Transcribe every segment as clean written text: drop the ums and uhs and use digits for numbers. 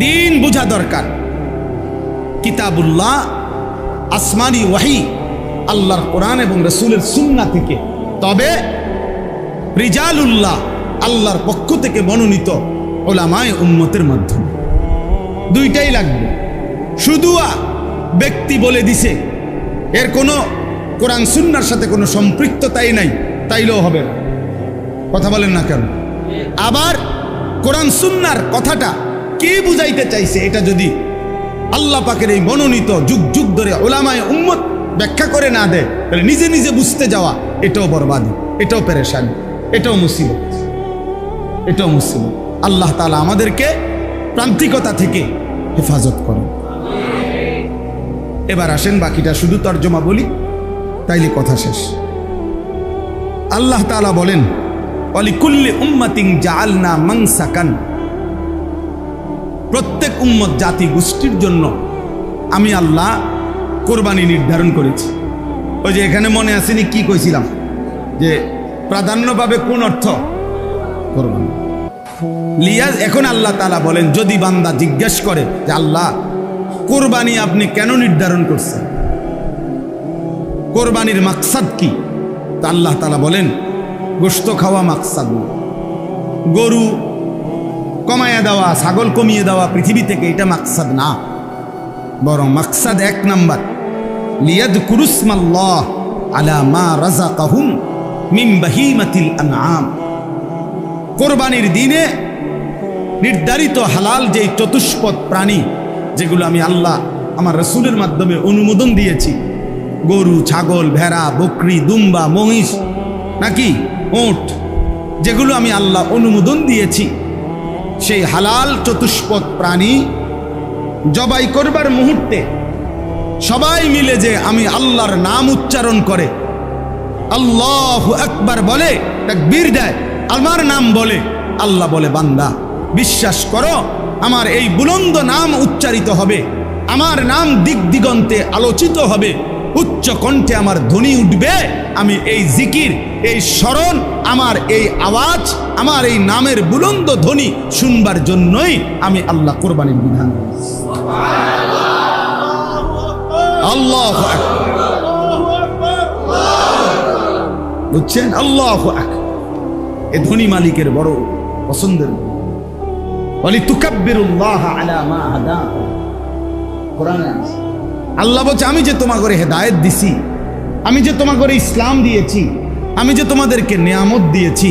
দিন বোঝা দরকার। কিতাবুল্লাহ, আসমানি ওয়াহি, আল্লাহর কোরআন এবং রাসূলের সুন্নাহ থেকে, তবে রিজালুল্লাহ, আল্লাহর পক্ষ থেকে মনোনীত উলামায়ে উম্মতের মাধ্যমে। দুইটাই লাগবে। শুধু ব্যক্তি বলে দিছে, এর কোনো কোরআন সুন্নাহর সাথে কোনো সম্পৃক্ততাই নাই, তাইলেও হবে না। কথা বলেন না কেন? আবার কোরআন সুন্নাহর কথাটা কে বুঝাইতে চাইছে, এটা যদি আল্লাহ পাকের এই মনোনীত যুগ যুগ ধরে উলামায়ে উম্মত ব্যাখ্যা করে না দেয়, তাহলে নিজে নিজে বুঝতে যাওয়া এটাও বরবাদি, এটাও পেরেশানি, এটাও মুসিবত, এটাও মুসিবত। আল্লাহ তাআলা আমাদেরকে প্রান্তিকতা থেকে হেফাজত করেন। এবার আসেন বাকিটা শুধু তর্জমা বলি, তাইলে কথা শেষ। আল্লাহ তাআলা বলেন, ওয়ালিকুল্লি উম্মাতিন জাআলনা মানসাকান, প্রত্যেক উম্মত জাতি গোষ্ঠীর জন্য আমি আল্লাহ কোরবানি নির্ধারণ করেছি। ওই যে এখানে মনে আসেনি কি কইছিলাম, যে প্রাধান্য পাবে কোন অর্থ? কোরবানি। লিয়াজ, এখন আল্লাহ তাআলা বলেন, যদি বান্দা জিজ্ঞেস করে যে আল্লাহ কোরবানি আপনি কেন নির্ধারণ করছেন, কোরবানির মাকসাদ কি, তা আল্লাহ তাআলা বলেন, গোশত খাওয়া মাকসাদ না, গরু কমায়া দেওয়া, ছাগল কমিয়ে দেওয়া পৃথিবী থেকে, এটা মাকসাদ না। বরং মাকসাদ এক নাম্বার, লিয়াযকুরুসমাল্লাহ আলা মা রাযাকাহুম মিন বাহিমাতিল আনআম, কোরবানির দিনে নির্ধারিত হালাল যে চতুষ্পদ প্রাণী, যেগুলো আমি আল্লাহ আমার রাসূলের মাধ্যমে অনুমোদন দিয়েছি, গরু, ছাগল, ভেড়া, বকরি, দুম্বা, মহিষ, নাকি ওট, যেগুলো আমি আল্লাহ অনুমোদন দিয়েছি, সেই হালাল চতুষ্পদ প্রাণী জবাই করবার মুহূর্তে সবাই মিলে যে আমি আল্লাহর নাম উচ্চারণ করে আল্লাহু আকবার বলে, তাকবীর দেয়, আমার নাম বলে, আল্লাহ বলে, বান্দা বিশ্বাস করো, আমার এই বুলন্দ নাম উচ্চারিত হবে, আমার নাম দিক দিগন্তে আলোচিত হবে, উচ্চ কণ্ঠে আমার ধ্বনি উঠবে, আমি এই জিকির, এই স্মরণ, আমার এই আওয়াজ, আমার এই নামের বুলন্দ ধ্বনি শুনবার জন্যই আমি আল্লাহ কোরবানির বিধান দিয়েছি। আল্লাহু আকবার, বুঝছেন? আল্লাহু আকবার, এ ধ্বনি মালিকের বড় পছন্দের। ওয়ালিতুকাব্বিরুল্লাহ আলা মা হাদাকুম, কোরআনে আছে। আল্লাহ বলছে, আমি যে তোমাকে হেদায়েত দিছি, আমি যে তোমাকে ইসলাম দিয়েছি, আমি যে তোমাদেরকে নিয়ামত দিয়েছি,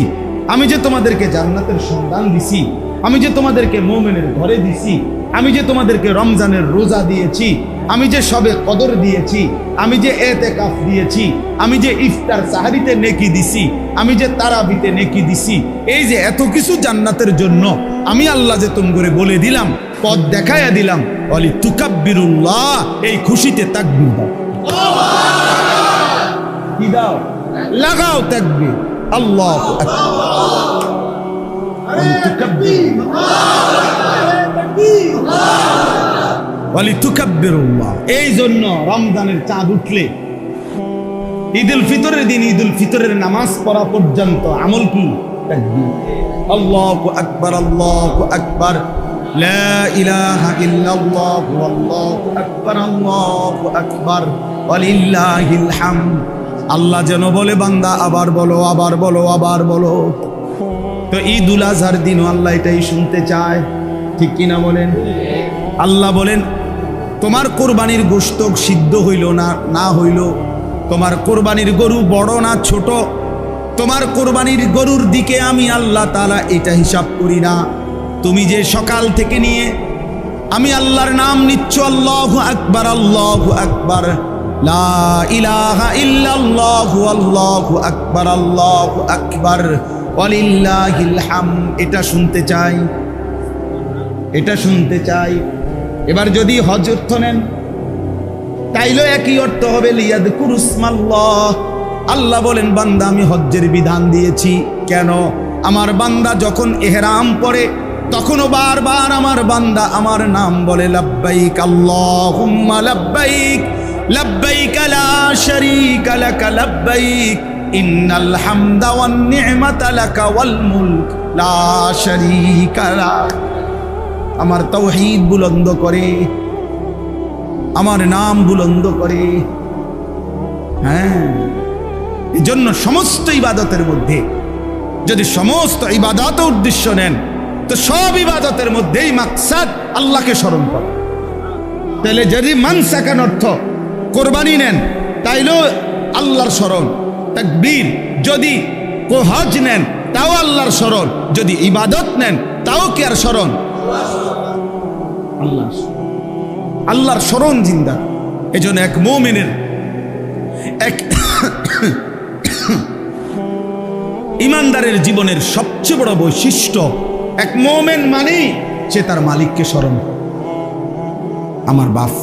আমি যে তোমাদেরকে জান্নাতের সন্ধান দিছি, আমি যে তোমাদেরকে মুমিনের ঘরে দিছি, আমি যে তোমাদেরকে রমজানের রোজা দিয়েছি, আমি যে শবে কদর দিয়েছি, আমি যে ইতিকাফ দিয়েছি, আমি যে ইফতার সাহারিতে নেকি দিছি, আমি যে তারাবিতে নেকি দিছি, এই যে এত কিছু জান্নাতের জন্য আমি আল্লাহ যে তোমরা বলে দিলাম, পথ দেখাইয়া দিলাম, ওয়ালিতুকাব্বিরুল্লাহ, এই খুশিতে তাকবীর দাও। কি দাও? লাগাও তাকবীর, আল্লাহু আকবার, ওয়ালিতুকাব্বিরুল্লাহ। এই জন্য রমজানের চাঁদ উঠলে, ঈদুল ফিতরের দিন ঈদুল ফিতরের নামাজ পড়া পর্যন্ত আমল কি? তাকবীর। আল্লাহু আকবার, আল্লাহু আকবার, লা ইলাহা ইল্লাল্লাহ, আল্লাহু আকবার, আল্লাহু আকবার, ওয়ালিল্লাহিল হামদ। আল্লাহ যেন বলে, বান্দা আবার বলো, আবার বলো, আবার বলো। তো ঈদুল আজহার দিনও আল্লাহ এটাই শুনতে চায়, ঠিক কিনা বলেন? আল্লাহ বলেন, তোমার কোরবানির গোশত সিদ্ধ হইল না হইল, তোমার কোরবানির গরু বড় না ছোট, তোমার কোরবানির গরুর দিকে আমি আল্লাহ তাআলা এটা হিসাব করি না। তুমি যে সকাল থেকে নিয়ে আমি আল্লাহর নাম নিচ্ছ, আল্লাহু আকবার, আল্লাহু আকবার, লা ইলাহা ইল্লাল্লাহ, আল্লাহু আকবার, আল্লাহু আকবার, ওয়ালিল্লাহিল হামদ, এটা শুনতে চাই, এটা শুনতে চাই। এবার যদি হজ অর্থ নেন, তাইলেও একই অর্থ হবে, লিয়াযকুরুসমাল্লাহ। আল্লাহ বলেন, বান্দা আমি হজ্জের বিধান দিয়েছি, কেন? আমার বান্দা যখন ইহরাম পরে, তখনও বারবার আমার বান্দা আমার নাম বলে, লাব্বাইক আল্লাহুম্মা লাব্বাইক, লাব্বাইক লা শারীকা লাকা লাব্বাইক, ইন্নাল হামদা ওয়ান নি'মাতা লাকা ওয়াল মুলক লা শারীকা লাক। আমার তাওহীদ বুলন্দ করে, আমার নাম বুলন্দ করে। হ্যাঁ, এজন্য সমস্ত ইবাদতের মধ্যে যদি সমস্ত ইবাদত উদ্দেশ্য নেন তো সব ইবাদতের মধ্যেই মাকসাদ আল্লাহকে স্মরণ করা। তাহলে যদি মানসাকান অর্থ কোরবানি নেন তাইলেও আল্লাহর স্মরণ, তাকবীর। যদি হজ নেন তাও আল্লাহর স্মরণ, যদি ইবাদত নেন তাও কি আর স্মরণ? আল্লাহর স্মরণ জিন্দা। এজন্য এক মুমিনের এক ইমানদারের জীবনের সবচেয়ে বড় বৈশিষ্ট্য, এক মুমিন মানে সে তার মালিককে স্মরণ। আমার বাপ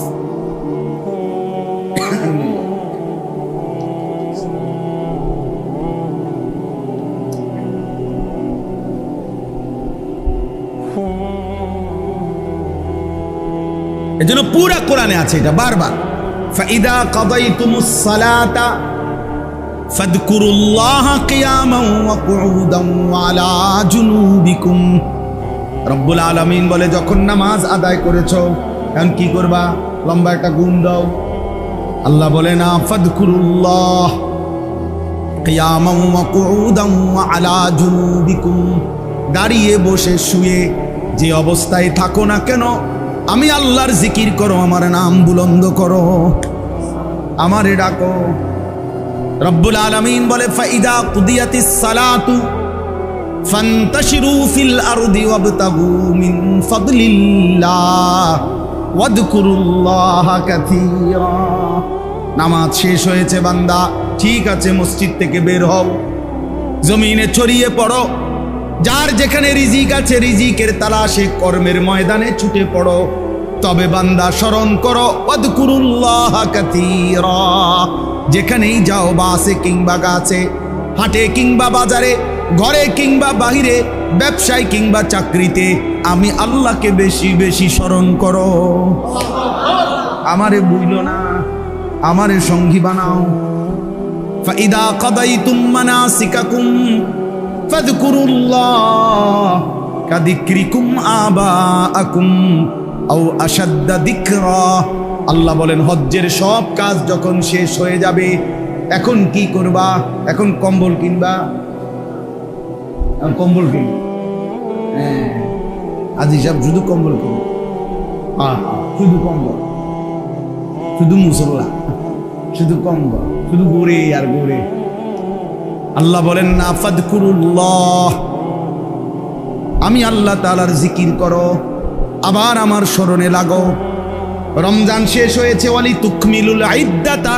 এজন্য পুরা কোরআনে আছে এটা বারবার, ফাইদা কাদাইতুমুস সালাতা ফাযকুরুল্লাহা কিয়ামান ওয়া কুউদান ওয়া আলা জুনুবিকুম। রব্বুল আলামিন বলে যখন নামাজ আদায় করেছো এখন কি করবা? লম্বা একটা গুণ দাও। আল্লাহ বলে না, ফাযকুরুল্লাহ কিয়ামান ওয়া কুউদান ওয়া আলা জুনুবিকুম। দাঁড়িয়ে বসে শুয়ে যে অবস্থায় থাকো না কেন আমি আল্লাহর জিকির করো, আমার নাম বুলন্দ করো, আমারে ডাকো। রব্বুল আলামিন বলে ফাইদা কুদিয়াতিস সালাতু ফান্তাশিরু ফিল আরদি ওয়াবতাগু মিন ফাদলিল্লাহ ওয়াযকুরুল্লাহা কাসীরা। নামাজ শেষ হয়েছে বান্দা, ঠিক আছে, মসজিদ থেকে বের হও, জমিনে ছড়িয়ে পড়ো, যার যেখানে রিজিক আছে রিজিকের তালাশে কর্মের ময়দানে ছুটে পড়ো। তবে বান্দা স্মরণ করো ওয়াযকুরুল্লাহা কাসীরা। যেখানেই যাও, বাসে কিংবা গাছে, হাটে কিংবা বাজারে, ঘরে কিংবা বাহিরে, ব্যবসায় কিংবা চাকরিতে, আমি আল্লাহকে বেশি বেশি স্মরণ করো। আমারে বুইলো না, আমারে সঙ্গী বানাও। ফাইদা কাদাইতুম মানাসিকাকুম ফাযকুরুল্লাহ কাযিকরিকুম আবাআকুম আও আশাদ্দা যিকরা। আল্লাহ বলেন হজ্জের সব কাজ যখন শেষ হয়ে যাবে এখন কি করবা? এখন কম্বল কিনবা, কম্বল কিন। হ্যাঁ, আজি সাহেব শুধু কম্বল কিন, শুধু কম্বল, শুধু মুসল্লা, শুধু কম্বল, শুধু গোরে আর গোরে। আল্লাহ বলেন না, ফাযকুরুল্লাহ, আমি আল্লাহ তাআলার জিকির করো, আবার আমার স্মরণে লাগো। রমজান শেষ হয়েছে, ওয়ালি তুকমিলুল ইদ্দাতা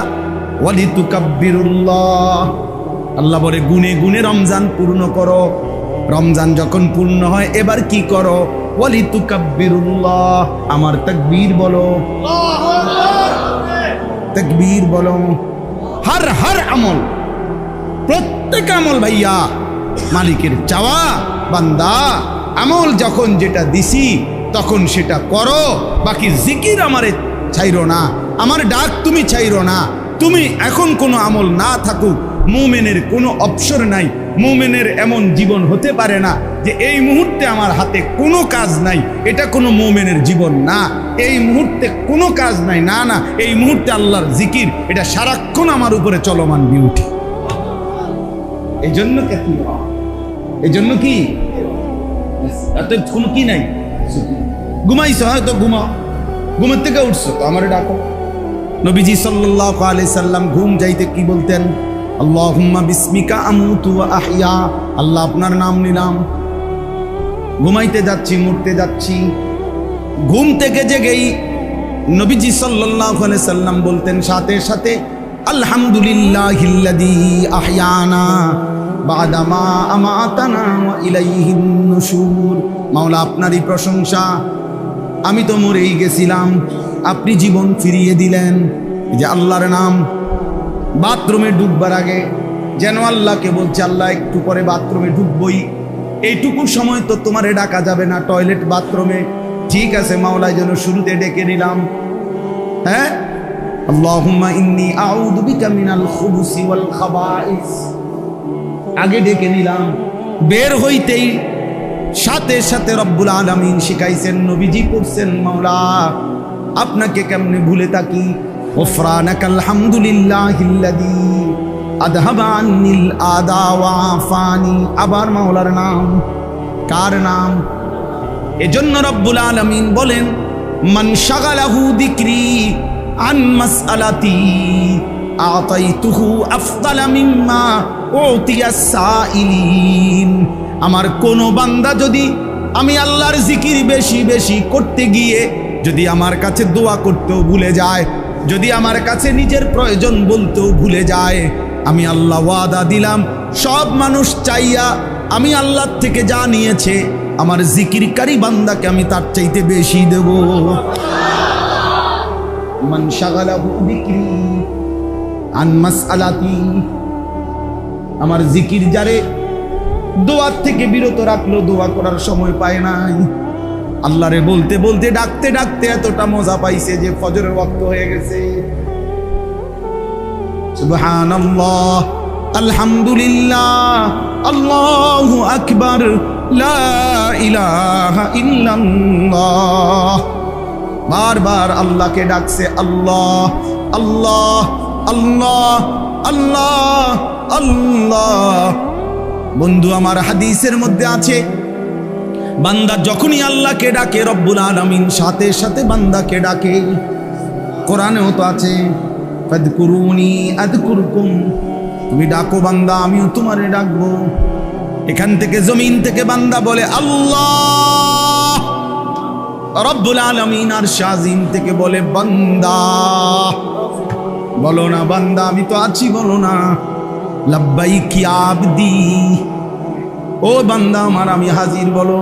ওয়ালি তুকাব্বিরুল্লাহ। আল্লাহ বলে গুনে গুনে রমজান পূর্ণ করো। রমজান যখন পূর্ণ হয় এবার কি করো? ওয়ালি তুকাব্বিরুল্লাহ, আমার তাকবীর বলো, তাকবীর বলো। হর আমল, প্রত্যেক আমল ভাইয়া মালিকের চাওয়া, বান্দা আমল যখন যেটা দিছি তখন সেটা করো, বাকি জিকির আমারে ছাইরো না, আমার ডাক তুমি ছাইরো না। তুমি এখন কোনো আমল না থাকুক, মুমিনের কোনো অবসর নাই। মুমিনের এমন জীবন হতে পারে না যে এই মুহূর্তে আমার হাতে কোনো কাজ নাই, এটা কোনো মুমিনের জীবন না। এই মুহূর্তে কোনো কাজ নাই, না না, এই মুহূর্তে আল্লাহর জিকির, এটা সারাক্ষণ আমার উপরে চলমান ডিউটি। এই জন্য এই জন্য কি এত কোনো কি নাই, ঘুমাইছো হয়তো ঘুমাও, ঘুমের থেকে উঠছো তো আমারে ডাকো। নবীজি সাল্লাল্লাহু আলাইহি সাল্লাম ঘুম যাইতে কি বলতেন? আল্লাহুম্মা বিসমিকা আমুতু ওয়া আহইয়া। আল্লাহ আপনার নাম নিলাম, ঘুমাইতে যাচ্ছি, মরতে যাচ্ছি। ঘুম থেকে জেগেই নবীজি সাল্লাল্লাহু আলাইহি সাল্লাম বলতেন সাথে সাথে আলহামদুলিল্লাহিল্লাযী আহইয়ানা বা'দা মা আমাতানা ওয়া ইলাইহিন নুশুর। মাওলা আপনারই প্রশংসা, আমি তো মরেই গেছিলাম, আপনি জীবন ফিরিয়ে দিলেন। এই যে আল্লাহর নাম। বাথরুমে ঢুকবার আগে যেন আল্লাহকে বলছে, আল্লাহ একটু পরে বাথরুমে ঢুকবই, এইটুকু সময় তো তোমারে ডাকা যাবে না টয়লেট বাথরুমে, ঠিক আছে মাওলার জন্য শুরুতে ডেকে নিলাম। হ্যাঁ, আল্লাহুম্মা ইন্নী আউযু বিকা মিনাল খুবুসি ওয়াল খাবাইস, আগে ডেকে নিলাম। বের হইতেই সাথে সাথে রব্বুল আলামিন শিখাইছেন, নবীজি পড়ছেন, মাওলা আপনাকে কেমনে ভুলে থাকি। ওফরানাকাল হামদুলিল্লাহিল্লাযী আযহাবা আন্নিল আদা ওয়া আফানি। আবার মাওলার নাম, কার নাম? এজন্য রব্বুল আলামিন বলেন, মান শাগালাহু যিকরি আন মাসআলাতি আতাইতুহু আফদালা মিম্মা উতিয়াস সাইলিন। আমার কোন বান্দা যদি আমি আল্লাহর জিকির বেশি বেশি করতে গিয়ে যদি আমার কাছে দোয়া করতেও ভুলে যায়, যদি আমার কাছে নিজের প্রয়োজন বলতেও ভুলে যায়, আমি আল্লাহ ওয়াদা দিলাম সব মানুষ চাইয়া আমি আল্লাহ থেকে যা নিয়েছে আমার জিকিরকারী বান্দাকে আমি তার চাইতে বেশি দেব। মান শাগালাহু যিকরি আন মাসআলাতি, আমার জিকির যারে দোয়ার থেকে বিরত রাখলো, দোয়া করার সময় পায় নাই, আল্লাহরে বলতে বলতে ডাকতে ডাকতে এতটা মজা পাইছে যে ফজরের ওয়াক্ত হয়ে গেছে। সুবহানাল্লাহ, আলহামদুলিল্লাহ, আল্লাহু আকবার, লা ইলাহা ইল্লাল্লাহ। বারবার আল্লাহকে ডাকছে, আল্লাহ আল্লাহ আল্লাহ আল্লাহ আল্লাহ। বন্ধু আমার, হাদিসের মধ্যে আছে, বান্দা যখনই আল্লাহকে ডাকে রব্বুল আলামিন সাথে সাথে বান্দাকে ডাকে। কোরআনেও তো আছে, ফাদকুরুনি আযকুরকুম, তুমি ডাকো বান্দা আমিও তোমারে ডাকবো। এখান থেকে জমিন থেকে বান্দা বলে আল্লাহ, রব্বুল আলামিন আরশ আজিম থেকে বলে বান্দা। বলো না বান্দা আমি তো আছি, বলো না লাব্বাইক ইয়া আবদি, ও বান্দা আমার আমি হাজির, বলো।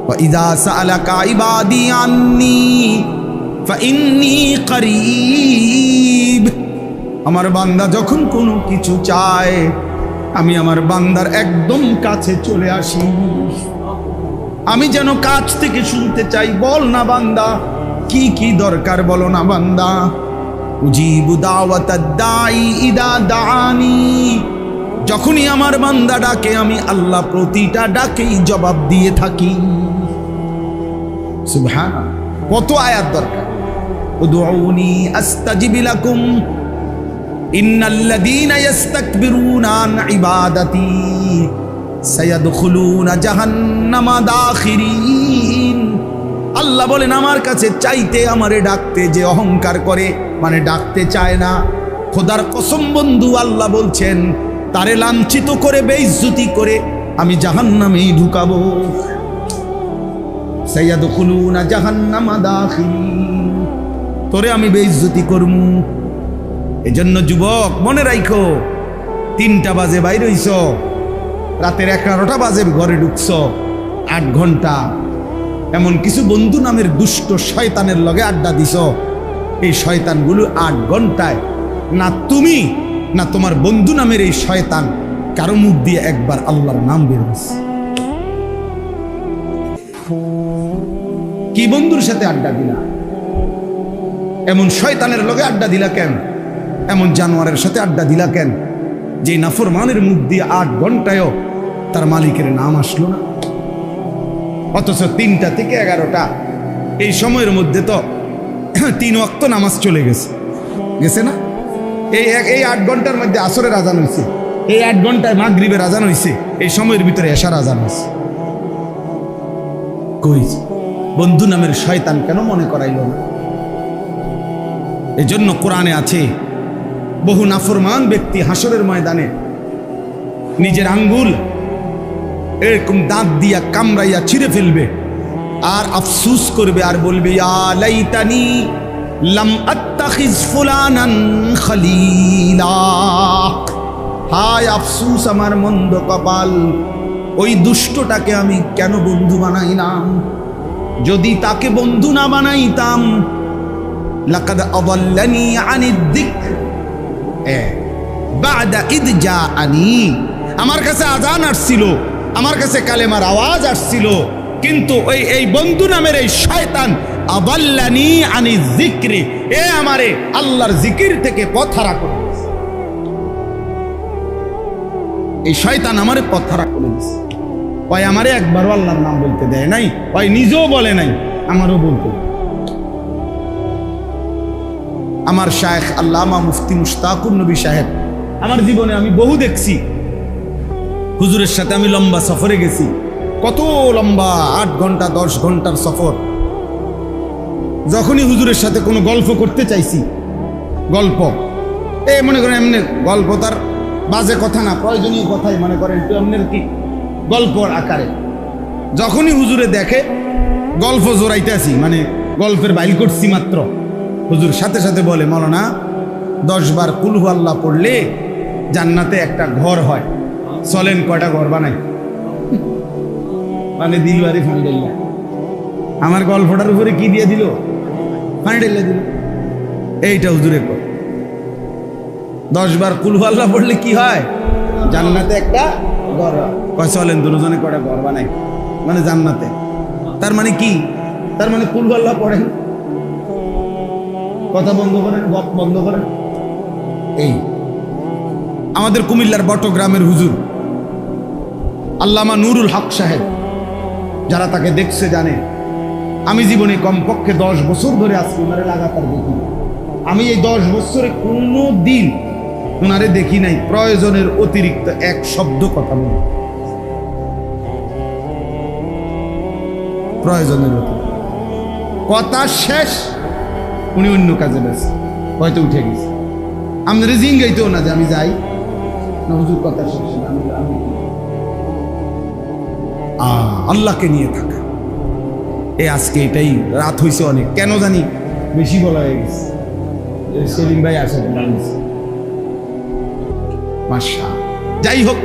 ওয়া ইযা সাআলাকা ইবাদি আন্নী ফাইন্নী করিব, আমার বান্দা যখন কোনো কিছু চায় আমি আমার বান্দার একদম কাছে চলে আসি। আমি যেন কাছ থেকে শুনতে চাই, বল না বান্দা কি কি দরকার, বলো না বান্দা। উজিবু দাওয়াতাদ দাঈ ইদা দাআনি, যখনই আমার বান্দা ডাকে আমি আল্লাহ প্রতিটা ডাকেই জবাব দিয়ে থাকি। সুবহানাল্লাহ, কত আয়াত দরকার। উদউনি আস্তাজিব লাকুম ইন্নাল্লাযীনা ইস্তাকবিরুনা আন ইবাদাতি সায়াদখুলুনা জাহান্নামা দাখিরিন। আল্লাহ বলেন আমার কাছে চাইতে, আমারে ডাকতে যে অহংকার করে, মানে ডাকতে চায় না, খোদার কসম বন্ধু আল্লাহ বলছেন তারে লাঞ্ছিত করে বেইজ্জতি করে আমি জাহান্নামেই ঢুকাবো। সায়াদখুলুনা জাহান্নামা দাখিরিন, তোরে আমি বেইজ্জতি করমু। এজন্য যুবক মনে রাখো, 3টা বাজে বাইরে হইছ, রাতের 11টা বাজে ঘরে ঢুকছ, 8 ঘন্টা এমন কিছু বন্ধু নামের দুষ্ট শয়তানের লগে আড্ডা দিছ। এই শয়তানগুলো 8 ঘন্টায় না তুমি না তোমার বন্ধু নামের এই শয়তান কারো মুখ দিয়ে একবার আল্লাহর নাম বের হয়েছে। কি বন্ধুর সাথে আড্ডা দিলা? এমন শয়তানের লগে আড্ডা দিলা কেন? এমন জানোয়ারের সাথে আড্ডা দিলা কেন যে নাফরমানের মুখ দিয়ে 8 ঘন্টায়ও তার মালিকের নাম আসলো না? অথচ 3টা থেকে 11টা এই সময়ের মধ্যে তো 3 ওয়াক্ত নামাজ চলে গেছে না? এই 8 ঘন্টার মধ্যে আসরের আজান হয়েছে, এই 8 ঘন্টায় মাগরিবের আজান হয়েছে, এই সময়ের ভিতরে এশার আজান হয়েছে। কই বন্ধু নামের শয়তান কেন মনে করাইল না? এজন্য কোরআনে আছে, বহু নাফরমান ব্যক্তি হাসরের ময়দানে নিজের আঙ্গুল এরকম দাঁত দিয়া কামড়াইয়া ছিঁড়ে ফেলবে আর আফসুস করবে আর বলবে ইয়া লাইতানি লাম আত্তাখিজ ফুলানান খলিলা, হায় আফসুস আমার মন্দ কপাল, ওই দুষ্টটাকে আমি কেন বন্ধু বানাইলাম। যদি তাকে বন্ধু না বানাইতাম লাকাদ আদাল্লানি আনিদ যিকর বা'দা ইদ জাআনি, আমার কাছে আজান আসছিল, আমার কাছে কালেমার আওয়াজ আসছিল, কিন্তু এই বন্ধু নামের এই শয়তান আদাল্লানি আনিজ যিকরি, এ আমারে আল্লাহর জিকির থেকে পথহারা করে দিয়েছে। এই শয়তান আমারে পথহারা করে দিয়েছে। ওই আমারে একবারও আল্লাহর নাম বলতে দেয় নাই, ওই নিজেও বলে নাই, আমারও বলতে। আমার শায়েখ আল্লামা মুফতি মুশতাকুর নবী সাহেব, আমার জীবনে আমি বহু দেখছি, হুজুরের সাথে আমি লম্বা সফরে গেছি, কত লম্বা 8 ঘন্টা 10 ঘন্টার সফর। যখনই হুজুরের সাথে কোনো গল্প করতে চাইছি, গল্প মনে করেন এমনি গল্প, তার বাজে কথা না, প্রয়োজনীয় কথাই মনে করেন একটু এমনের কি গল্পর আকারে, যখনই হুজুরে দেখে গল্প জোড়াইতে আসি, মানে গল্পের বাইল করছি মাত্র, হুজুর সাথে সাথে বলে, মাওলানা 10 বার কুল হু আল্লাহ পড়লে জান্নাতে একটা ঘর হয়, চলেন কয়টা ঘর বানাই। মানে দিলবাড়ি ফান্ডেল্লা, আমার গল্পটার উপরে কি দিয়ে দিল, ফান্ডেল্লা দিল। এইটা হুজুরে কর, 10 বার কুল হু আল্লাহ পড়লে কি হয়, জান্নাতে একটা ঘর হয়, চলেন দুজনে কয়টা ঘর বানাই, মানে জান্নাতে। তার মানে কি, তার মানে কুল হু আল্লাহ পড়েন, কথা বন্ধ করেন, গপ বন্ধ করেন। এই আমাদের কুমিল্লার বটগ্রামের হুজুর আল্লামা নুরুল হক সাহেব, যারা তাকে দেখছে জানে, আমি জীবনে কমপক্ষে 10 বছর ধরে আজকে ওনারে লাগাতার দেখি। আমি এই 10 বছরে কোনো দিন ওনারে দেখি নাই প্রয়োজনের অতিরিক্ত এক শব্দ কথা বলে, প্রয়োজনের অতিরিক্ত কথা শেষ, উনি অন্য কাজে ব্যস্ত, হয়তো উঠে গেছে। আমাদের জিঙ্গাইতেও না যে আমি যাই না, হুজুর কথা শেষ, আল্লাহকে নিয়ে থাকা। আজকে এটাই রাত হয়েছে অনেক, কেন জানি বেশি বলা হয়ে গেছে। সেলিম ভাই আসে, মাশা, যাই হোক,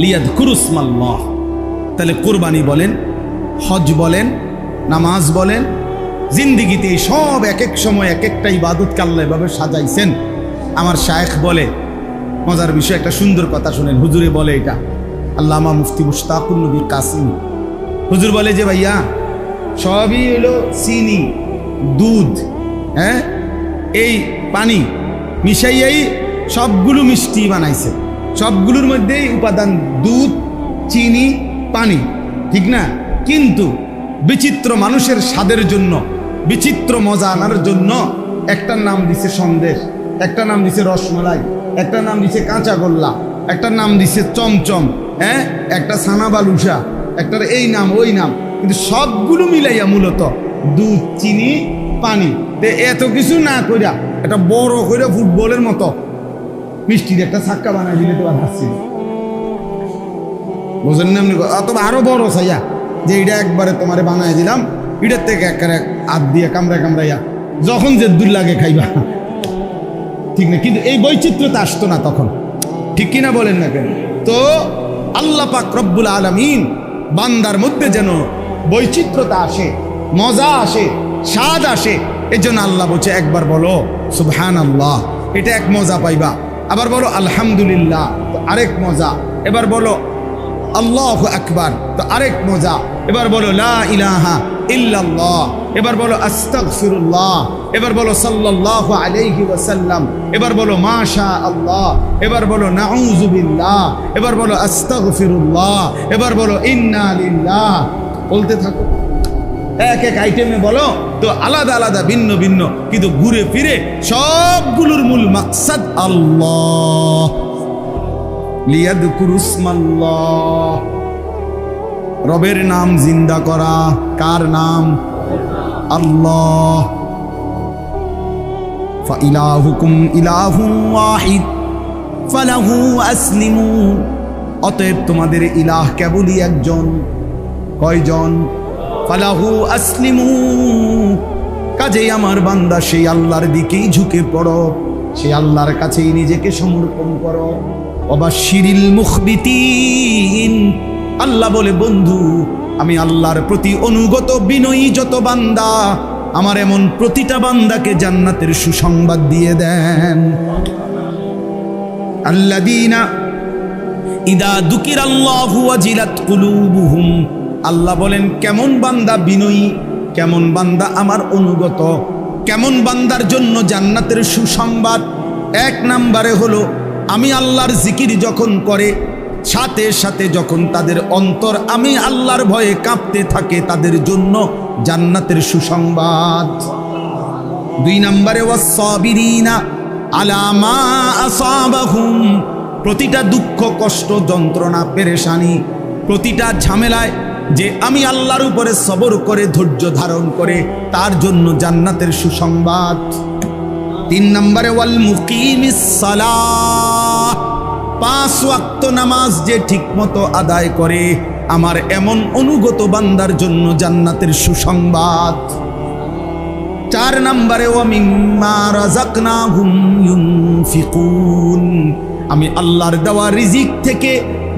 লিয়াযকুরুসমাল্লাহ, তাহলে কুরবানি বলেন, হজ বলেন, নামাজ বলেন, জিন্দিগিতে সব এক এক সময় এক একটা ইবাদতকে আল্লাহ এভাবে সাজাইছেন। আমার শায়েখ বলে, মজার বিষয় একটা সুন্দর কথা শুনেন, হুজুরে বলে, এটা আল্লামা মুফতি মুশতাকুর নবী কাসিম হুজুর বলে যে ভাইয়া সবই হলো চিনি, দুধ, হ্যাঁ, এই পানি মিশাইয়াই সবগুলো মিষ্টি বানাইছে, সবগুলোর মধ্যেই উপাদান দুধ, চিনি, পানি, ঠিক না? কিন্তু বিচিত্র মানুষের স্বাদের জন্য, বিচিত্র মজা আনার জন্য একটার নাম দিছে সন্দেশ, একটার নাম দিছে রসমালাই, একটার নাম দিছে কাঁচা গোল্লা, একটার নাম দিছে চমচম, হ্যাঁ, একটা ছানা বালুসা, একটার এই নাম ওই নাম, কিন্তু সবগুলো মিলাইয়া মূলত দুধ, চিনি, পানি। এত কিছু না কইরা একটা বড় কইরা ফুটবলের মতো মিষ্টির একটা ছাক্কা বানাই দিলে তো আর হাসছিল, বুঝলেন না? অথবা আরো বড় চাইয়া যে এটা একবারে তোমারে বানাই দিলাম, এটার থেকে একেবারে হাত দিয়ে কামড়া কামড়াইয়া যখন যে দূর লাগে খাইবা, ঠিক না? কিন্তু এই বৈচিত্র্যতা আসতো না তখন, ঠিক কিনা বলেন না কেন? তো আল্লাহ পাক রব্বুল আলামিন বান্দার মধ্যে যেন বৈচিত্র্যতা আসে, মজা আসে, স্বাদ আসে, এই জন্য আল্লাহ বলছে, একবার বলো সুবহানাল্লাহ, এটা এক মজা পাইবা, আবার বলো আলহামদুলিল্লাহ, তো আরেক মজা, এবার বলো আল্লাহু আকবার, তো আরেক মজা, এবার বলো লা ইলাহা ইল্লাল্লাহ, এবার বলো আস্তাগফিরুল্লাহ, এবার বলো সাল্লাল্লাহু আলাইহি ওয়াসাল্লাম, এবার বলো মাশা আল্লাহ, এবার বলো নাউযু বিল্লাহ, এবার বলো আস্তাগফিরুল্লাহ, এবার বলো ইন্না লিল্লাহ, বলতে থাকো, এক এক আইটেমে বলো, তো আলাদা আলাদা ভিন্ন ভিন্ন, কিন্তু ঘুরে ফিরে সবগুলোর মূল মাকসাদ আল্লাহ। লিয়াযকুরুসমাল্লাহ, রবের নাম জিন্দা করা, কার নাম? আল্লাহ। ফাইলাহুকুম ইলাহুন ওয়াহিদ ফালাহু আসলিমু, অতএব তোমাদের ইলাহ কেবলই একজন। কয়জন? ফালাহু আসলিমু, কাজেই আমার বান্দা সেই আল্লাহর দিকেই ঝুঁকে পড়ো, সেই আল্লাহর কাছেই নিজেকে সমর্পণ করো। ওয়াবাশশিরিল মুখবিতিন, আল্লাহ বলে, বন্ধু আমি আল্লাহর প্রতি অনুগত বিনয়ী যত বান্দা, আমার এমন প্রতিটা বান্দাকে জান্নাতের সুসংবাদ দিয়ে দেন। আল্লাযীনা ইযা যুকিরাল্লাহু ওয়াজিলাত কুলুবুহুম, আল্লাহ বলেন কেমন বান্দা বিনয়ী, কেমন বান্দা আমার অনুগত, কেমন বান্দার জন্য জান্নাতের সুসংবাদ। 1 নম্বরে হলো, আমি আল্লাহর জিকির যখন করে সাথে সাথে যখন তাদের অন্তর আমি আল্লাহর ভয়ে কাঁপতে থাকে, তাদের জন্য জান্নাতের সুসংবাদ। 2 নম্বরে ওয়াস-সাবিরিনা আলা মা আসাবাহুম, প্রতিটা দুঃখ কষ্ট যন্ত্রণা পেরেশানি প্রতিটা ঝামেলায় যে আমি আল্লাহর উপরে সবর করে ধৈর্য ধারণ করে, তার জন্য জান্নাতের সুসংবাদ। 3 নম্বরে ওয়াল মুকিমিস সালাহ, 5 ওয়াক্ত নামাজ যে ঠিকমতো আদায় করে, আমার এমন অনুগত বান্দার জন্য জান্নাতের সুসংবাদ। 4 নম্বরে ওয়া মিম্মা রাযাকনাহুম ইউনফিকুন, আমি আল্লাহর দেওয়া রিজিক থেকে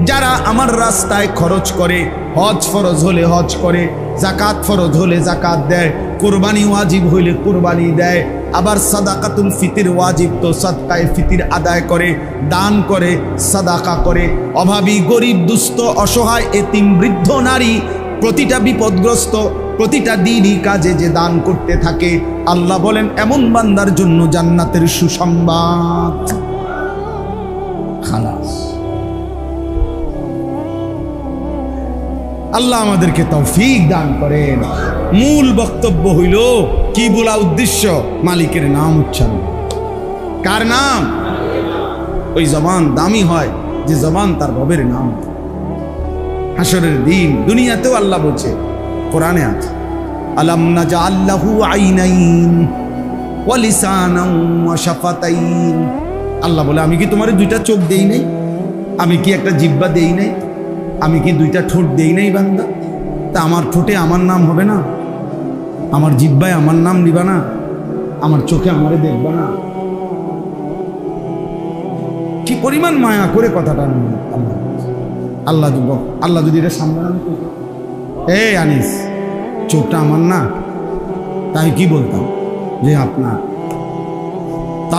যারা আমার রাস্তায় খরচ করে, হজ ফরজ হলে হজ করে, যাকাত ফরজ হলে যাকাত দেয়, কুরবানি ওয়াজিব হইলে কুরবানি দেয়, আবার সাদাকাতুল ফিতির ওয়াজিব তো সাদকায়ে ফিতির আদায় করে, দান করে, সাদাকা করে, অভাবী গরিব দুস্থ অসহায় এতিম বৃদ্ধ নারী প্রতিটা বিপদগ্রস্ত প্রতিটা দিনই কাজে যে দান করতে থাকে, আল্লাহ বলেন এমন বান্দার জন্য জান্নাতের সুসংবাদ। খালাস। আল্লাহ আমাদেরকে তৌফিক দান করেন। মূল বক্তব্য হইল কি বলা উদ্দেশ্য? মালিকের নাম উচ্চারণ। কার নাম? ওই জবান দামি হয় যে জবান তার রবের নাম। হাসরের দিন দুনিয়াতেও আল্লাহ বলছে, কোরআনে আছে, আলাম নাজআল লাহু আইনাইন ওয়া লিসানান ওয়া শাফাতাইন। আল্লাহ বলে, আমি কি তোমার 2টা চোখ দেই নাই? আমি কি একটা জিহ্বা দেই নাই? আমি কি 2টা ঠোঁট দেই নাই বান্দা? তা আমার ঠোঁটে আমার নাম হবে না? আমার জিহ্বায় আমার নাম নিবা না? আমার চোখে আমারে দেখবা না? কি পরিমাণ মায়া করে কথাটা আল্লাহ আল্লাহ আল্লাহ যদি এটা সামনে আনতো, এই আনিস চোখটা আমার না, তাই কি বলতাম যে আপনার।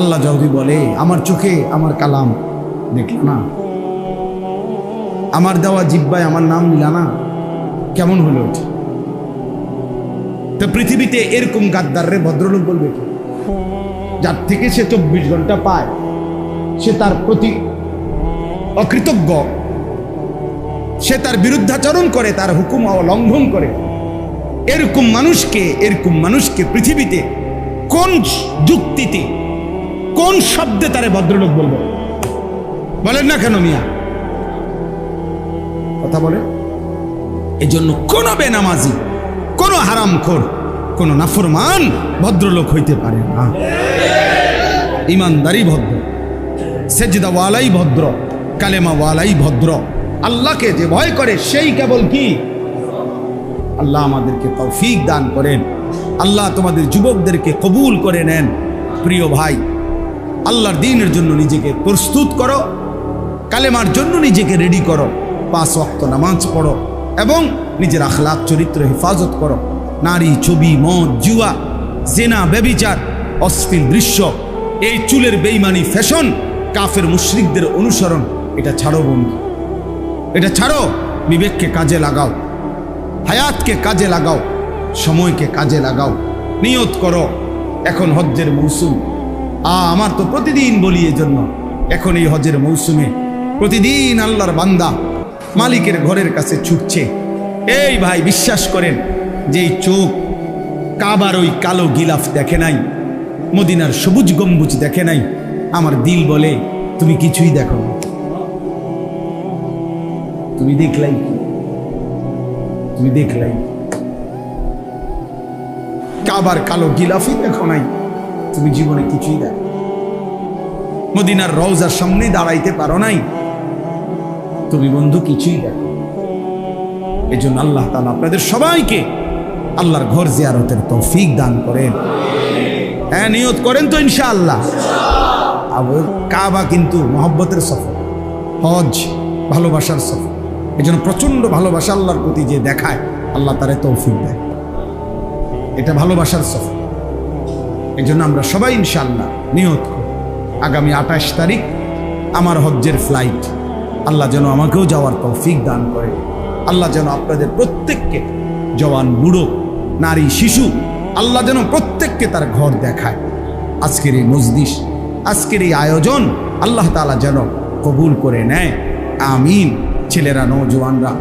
আল্লাহ যদি বলে আমার চোখে আমার কালাম দেখলা না, আমার দেওয়া জিহ্বায় আমার নাম নিলা না, কেমন হলো ওঠে? তো পৃথিবীতে এরকম গাদ্দাররে ভদ্রলোক বলবে কি? যার থেকে সে 24 ঘন্টা পায়, সে তার প্রতি অকৃতজ্ঞ, সে তার বিরুদ্ধাচরণ করে, তার হুকুম অলঙ্ঘন করে, এরকম মানুষকে পৃথিবীতে কোন যুক্তিতে কোন শব্দে তারে ভদ্রলোক বলবো? বলেন না কেন মিয়া? কথা বলে। এই জন্য কোন বেনামাজি, কোন হারামখোর, কোন নাফরমান ভদ্রলোক হইতে পারে না। ইমানদারি ভদ্র, সেজদাওয়ালাই ভদ্র, কালেমাওয়ালাই ভদ্র, আল্লাহকে যে ভয় করে সেই কেবল কি? আল্লাহ আমাদেরকে তৌফিক দান করেন। আল্লাহ তোমাদের যুবকদেরকে কবুল করে নেন। প্রিয় ভাই, আল্লাহর দ্বীনের জন্য নিজেকে প্রস্তুত করো, কালেমার জন্য নিজেকে রেডি করো, 5 ওয়াক্ত নামাজ পড়ো এবং নিজের আখলাক চরিত্র হেফাজত করো। নারী, ছবি, মদ, জুয়া, জেনা, ব্যভিচার, অশ্লীল দৃশ্য, এই চুলের বেঈমানি ফ্যাশন, কাফের মুশরিকদের অনুসরণ, এটা ছাড়ো বন্ধু, এটা ছাড়ো। বিবেককে কাজে লাগাও, হায়াতকে কাজে লাগাও, সময়কে কাজে লাগাও। নিয়ত করো, এখন হজ্জের মৌসুম। আমার তো প্রতিদিন বলি এজন্য, এখন এই হজ্জের মৌসুমে প্রতিদিন আল্লাহর বান্দা মালিকের ঘরের কাছে ছুটছে। এই ভাই বিশ্বাস করেন, যেই চোখ কাবার ওই কালো গিলাফ দেখে নাই, মদিনার সবুজ গম্বুজ দেখে নাই, আমার দিল বলে তুমি কিছুই দেখো না। তুমি দেখলাই, তুমি দেখলাই কাবার কালো গিলাফই দেখো নাই, তুমি জীবনে কিছুই দেখো। মদিনার রওজার সামনে দাঁড়াইতে পারো নাই, তুমি বন্ধু কিছুই দেখো। এই জন্য আল্লাহ তাআলা আপনাদের সবাইকে আল্লাহর ঘর জিয়ারতের তৌফিক দান করেন। হ্যাঁ, নিয়ত করেন তো ইনশাআল্লাহ। কাবা কিন্তু মহব্বতের সফর, হজ ভালোবাসার সফর। এই জন্য প্রচন্ড ভালোবাসা আল্লাহর প্রতি যে দেখায়, আল্লাহ তারে তৌফিক দেয়। এটা ভালোবাসার সফর। এই জন্য আমরা সবাই ইনশাআল্লাহ নিয়ত করি, আগামী 28 তারিখ আমার হজ্জের ফ্লাইট। আল্লাহ যেন আমাকেও যাওয়ার তৌফিক দান করে। আল্লাহ যেন আপনাদের প্রত্যেককে, জওয়ান বুড়ো নারী শিশু, আল্লাহ যেন প্রত্যেককে তার ঘর দেখায়। আজকের এই মজলিস, আজকের এই আয়োজন আল্লাহ তাআলা যেন কবুল করে নেয়। আমিন। ছেলেরা, নওজোয়ানরা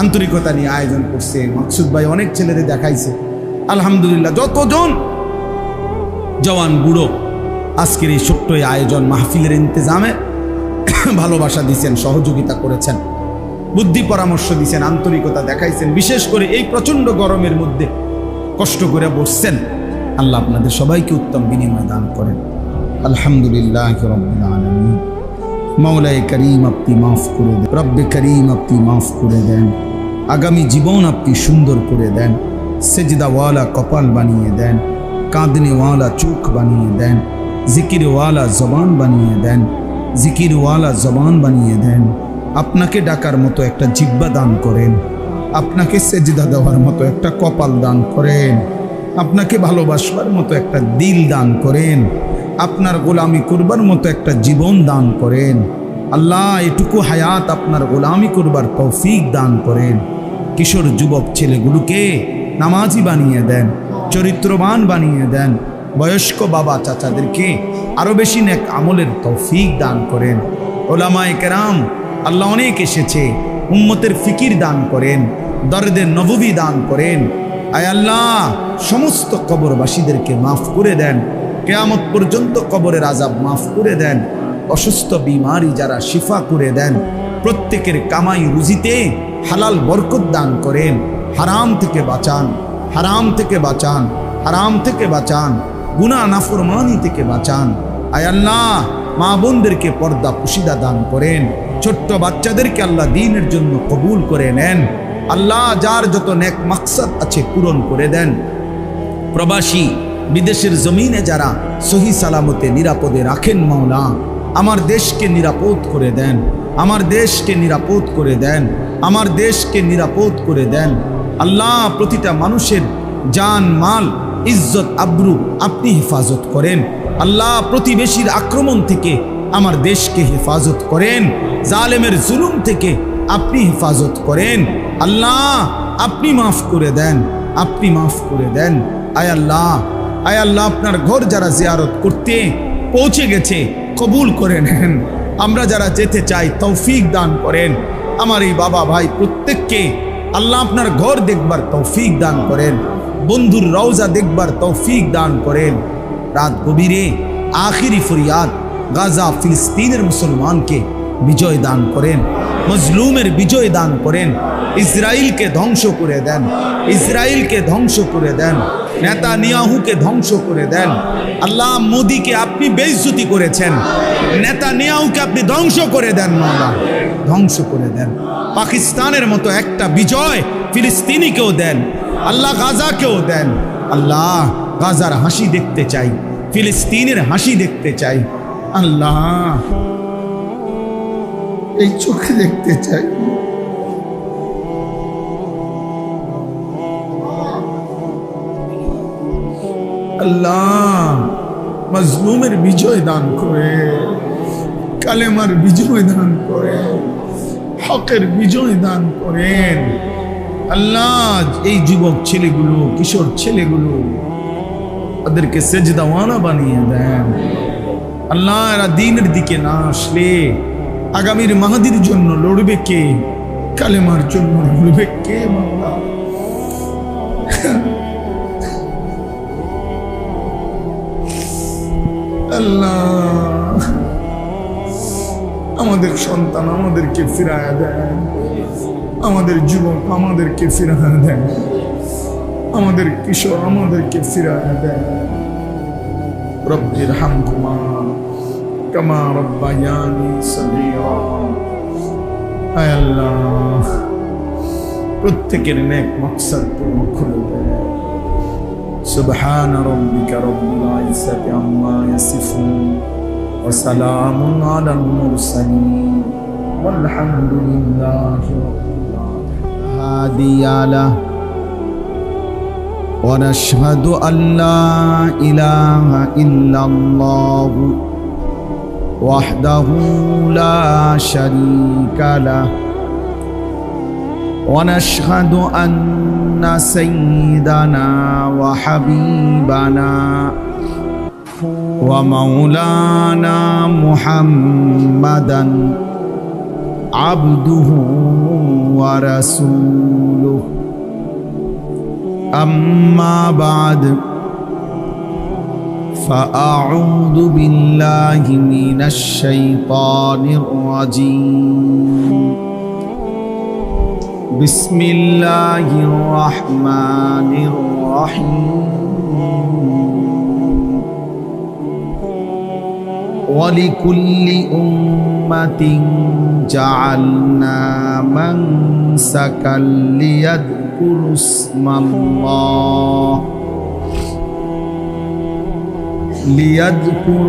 আন্তরিকতা নিয়ে আয়োজন করছে। মাকসুদ ভাই অনেক ছেলেদের দেখাইছে, আলহামদুলিল্লাহ। যতজন জওয়ান বুড়ো আজকের এই ছোট্ট আয়োজন মাহফিলের ইন্তজামে ভালোবাসা দিয়েছেন, সহযোগিতা করেছেন, বুদ্ধি পরামর্শ দিয়েছেন, আন্তরিকতা দেখাইছেন। বিশেষ করে এই প্রচন্ড গরমের মধ্যে কষ্ট করে বসছেন। আল্লাহ আপনাদের সবাইকে উত্তম বিনিময় দান করেন। আলহামদুলিল্লাহ রাব্বিল আলামিন। মাওলায়ে করিম আপনি মাফ করে দেন, রব্বে করিম আপনি মাফ করে দেন, আগামী জীবন আপনি সুন্দর করে দেন, সেজদাওয়ালা কপাল বানিয়ে দেন, কাঁদনেওয়ালা চোখ বানিয়ে দেন, জিকিরওয়ালা জবান বানিয়ে দেন, জিকিরওয়ালা জবান বানিয়ে দেন। আপনাকে ডাকার মতো একটা জিহ্বা দান করেন, আপনাকে সেজদা দেওয়ার মতো একটা কপাল দান করেন, আপনাকে ভালোবাসবার মতো একটা দিল দান করেন, আপনার গোলামি করবার মতো একটা জীবন দান করেন। আল্লাহ এটুকু হায়াত আপনার গোলামি করবার তৌফিক দান করেন। কিশোর যুবক ছেলেগুলোকে নামাজি বানিয়ে দেন, চরিত্রবান বানিয়ে দেন। বয়স্ক বাবা চাচাদেরকে আরো বেশি নেক আমলের তৌফিক দান করেন। ওলামায়ে কেরাম আল্লাহ অনেক এসেছে, উম্মতের ফিকির দান করেন, দরদের নববী দান করেন। আয় আল্লাহ সমস্ত কবরবাসীদেরকে মাফ করে দেন, কিয়ামত পর্যন্ত কবরের আযাব মাফ করে দেন। অসুস্থ বিমারি যারা শিফা করে দেন, প্রত্যেকের কামাই রুজিতে হালাল বরকত দান করেন। হারাম থেকে বাঁচান, হারাম থেকে বাঁচান, হারাম থেকে বাঁচান, গুনাহ নাফরমানি থেকে বাঁচান। আয় আল্লাহ মা বোনদেরকে পর্দা পুশিদা দান করেন, ছোট্ট বাচ্চাদেরকে আল্লাহ দ্বীনের জন্য কবুল করে নেন। আল্লাহ যার যত নেক মাকসাদ আছে পূরণ করে দেন। প্রবাসী বিদেশের জমিনে যারা সহি সালামতে নিরাপদে রাখেন, মাওলা আমার দেশকে নিরাপদ করে দেন, আমার দেশকে নিরাপদ করে দেন, আমার দেশকে নিরাপদ করে দেন। আল্লাহ প্রতিটা মানুষের জান মাল ইজ্জত আব্রু আপনি হেফাজত করেন। আল্লাহ প্রতিবেশীর আক্রমণ থেকে আমার দেশকে হেফাজত করেন, জালেমের জুলুম থেকে আপনি হেফাজত করেন। আল্লাহ আপনি মাফ করে দেন, আপনি মাফ করে দেন। আয় আল্লাহ, আয় আল্লাহ আপনার ঘর যারা জিয়ারত করতে পৌঁছে গেছে কবুল করে নেন। আমরা যারা যেতে চাই তৌফিক দান করেন। আমার এই বাবা ভাই প্রত্যেককে আল্লাহ আপনার ঘর দেখবার তৌফিক দান করেন, বন্ধুর রওজা দেখবার তৌফিক দান করেন। রাত গভীরে আখিরি ফরিয়াদ, গাজা ফিলিস্তিনের মুসলমানকে বিজয় দান করেন, মজলুমের বিজয় দান করেন। ইসরায়েলকে ধ্বংস করে দেন, ইসরায়েলকে ধ্বংস করে দেন, নেতানিয়াহুকে ধ্বংস করে দেন। আল্লাহ মোদিকে আপনি বেইজ্জতি করেছেন, নেতানিয়াহুকে আপনি ধ্বংস করে দেন, মাওলা ধ্বংস করে দেন। পাকিস্তানের মতো একটা বিজয় ফিলিস্তিনিকেও দেন, আল্লাহ গাজাকেও দেন। আল্লাহ গাজার হাসি দেখতে চাই, ফিলিস্তিনের হাসি দেখতে চাই। আল্লাহ এই চোখে দেখতে চাই। আল্লাহ মজলুমের বিজয় দান করে, কালেমার বিজয় দান করে, হকের বিজয় দান করেন। আল্লাহ এই যুবক ছেলেগুলো, কিশোর ছেলেগুলো তাদেরকে সেজদাওয়ালা বানিয়ে দেন। আল্লাহ এরা দ্বীনের দিকে না আসলে আগামীর মাহাদির জন্য লড়বে কে, কালেমার জন্য লড়বে কে? মাওলা আল্লাহ আমাদের সন্তান আমাদেরকে ফিরায়া দেন, আমাদের যুবক আমাদেরকে ফিরায়া দেন, আমাদের কিশোর আমাদেরকে ফিরায়া দেন। রব্বির হামহুমা কামা রব্বায়ানি সগীরা। আয় আল্লাহ প্রত্যেকের নেক মাকসাদ পূরণ করে দেন। সুবহান রাব্বিকা রব্বিল ইজ্জাতি আম্মা ইয়াসিফুন ওয়া সালামুন আলাল মুরসালিন ওয়ালহামদুলিল্লাহি রাব্বিল আলামিন। হাদিয়ালা ওয়া নাশহাদু আল্লা ইলাহা ইল্লাল্লাহু ওয়াহদাহু লা শারীকা লাহু ونشهد أن سيدنا وحبيبنا ومولانا محمدا عبده ورسوله أما بعد فأعوذ بالله من الشيطان الرجيم بسم الله الرحمن الرحيم ولكل أمة جعلنا منسكا ليذكروا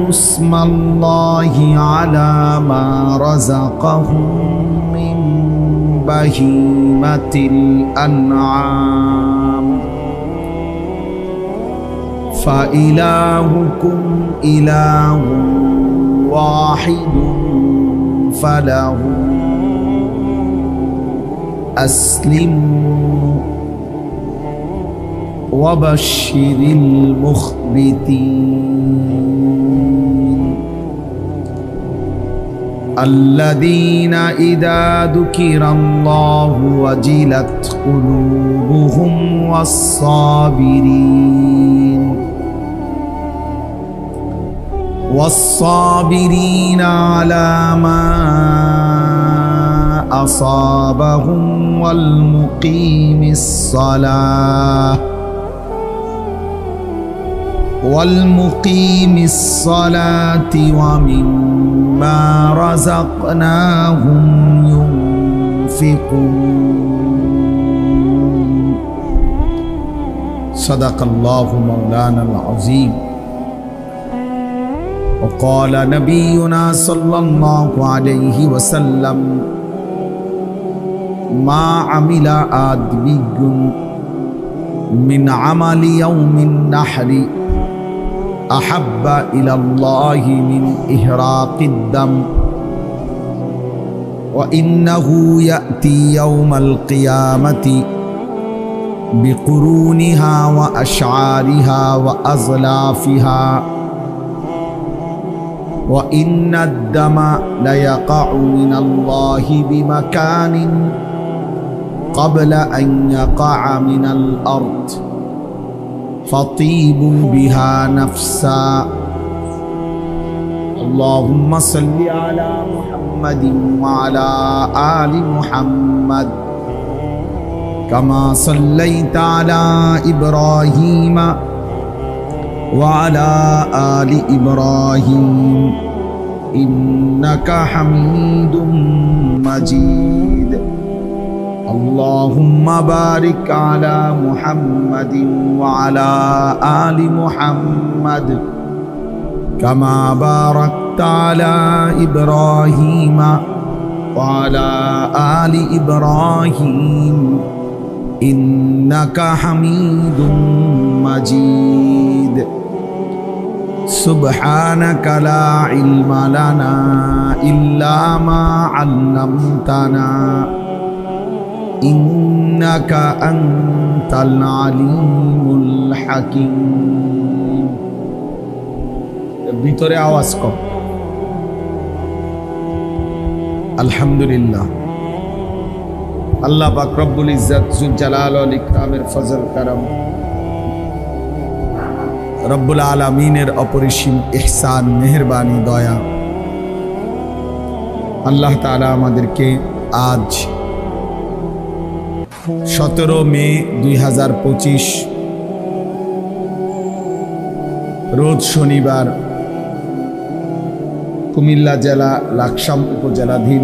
اسم الله على ما رزقهم من بهيمة الأنعام فإلهكم إله واحد فله أسلموا وبشر المخبتين الذين إذا ذكر الله وجلت قلوبهم والصابرين على ما أصابهم والمقيم الصلاة ومما رزقناهم ينفقون صدق الله مولانا العظيم وقال نبينا صلى الله عليه وسلم ما عمل آدمي من عمل يوم النحر أحب إلى الله من إهراق الدم وإنه يأتي يوم القيامة بقرونها وأشعارها وأظلافها وإن الدم ليقع من الله بمكان قبل أن يقع من الأرض فطيبوا بها نفسا اللهم صل على محمد وعلى آل محمد كما صليت على إبراهيم وعلى آل إبراهيم إنك حميد مجيد اللهم بارك على محمد وعلى آل محمد كما باركت على إبراهيم وعلى آل إبراهيم إنك حميد مجيد سبحانك لا علم لنا إلا ما علمتنا إنك أنت العليم الحكيم ভিতরে আওয়াজ কম আলহামদুলিল্লাহ আল্লাহ পাক রব্বুল ইজ্জত যুল জালাল ওয়াল ইকরামের ফজল করম রব্বুল আলামিনের অপরিসীম ইহসান মেহেরবানি দয়া আল্লাহ তাআলা আমাদেরকে আজ 17 মে 2025 রোজ শনিবার কুমিল্লা জেলা লাকসাম উপজেলাধীন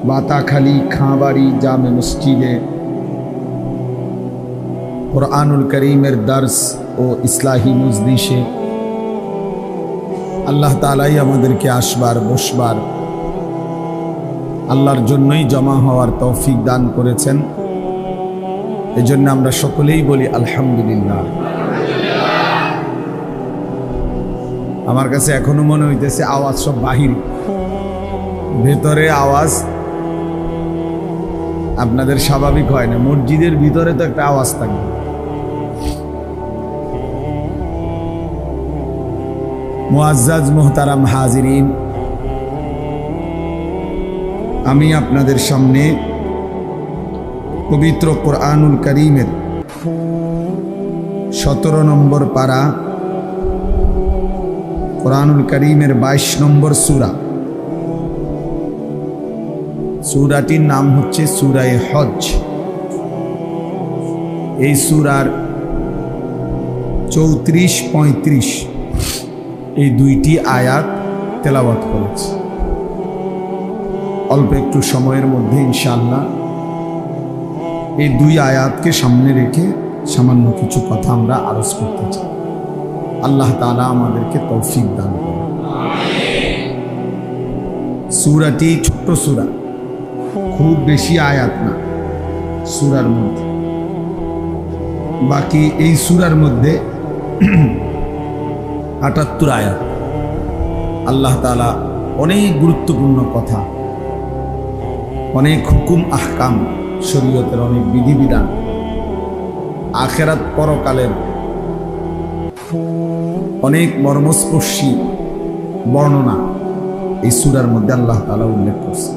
বাতাখালী খাঁবাড়ি জামে মসজিদে কুরআনুল করিমের দর্স ও ইসলাহি মজলিসে আল্লাহ তাআলাই আমাদেরকে আসবার বসবার আল্লাহর জন্যই জমা হওয়ার তৌফিক দান করেছেন। এজন্য আমরা সকলেই বলি আলহামদুলিল্লাহ। আমার কাছে এখনো মনে হইতেছে আওয়াজ সব বাহির, ভেতরে আওয়াজ আপনাদের স্বাভাবিক হয় না। মসজিদের ভিতরে তো একটা আওয়াজ থাকে। মুআজ্জাজ মুহতারাম হাজিরিন, আমি আপনাদের সামনে পবিত্র কোরআনুল কারীমের 17 নম্বর পারা, কোরআনুল কারীমের 22 নম্বর সূরা। সূরাটির নাম হচ্ছে সূরায়ে হজ। এই সূরার 34-35 এই দুইটি আয়াত তেলাওয়াত করেছে। অল্প একটু সময়ের মধ্যে ইনশাআল্লাহ এই দুই আয়াতকে সামনে রেখে সামান্য কিছু কথা আমরা আরজ করতে চাই। আল্লাহ তাআলা আমাদেরকে তৌফিক দান করুন। সূরাটি ছোট্ট সূরা, খুব বেশি আয়াত না সূরার মধ্যে। বাকি এই সূরার মধ্যে 78 আয়াত। আল্লাহ তাআলা অনেক গুরুত্বপূর্ণ কথা, অনেক হুকুম আহকাম, শরীয়তের অনেক বিধিবিধান, আখিরাত পরকালের অনেক মর্মস্পর্শী বর্ণনা এই সূরার মধ্যে আল্লাহ তাআলা উল্লেখ করছে।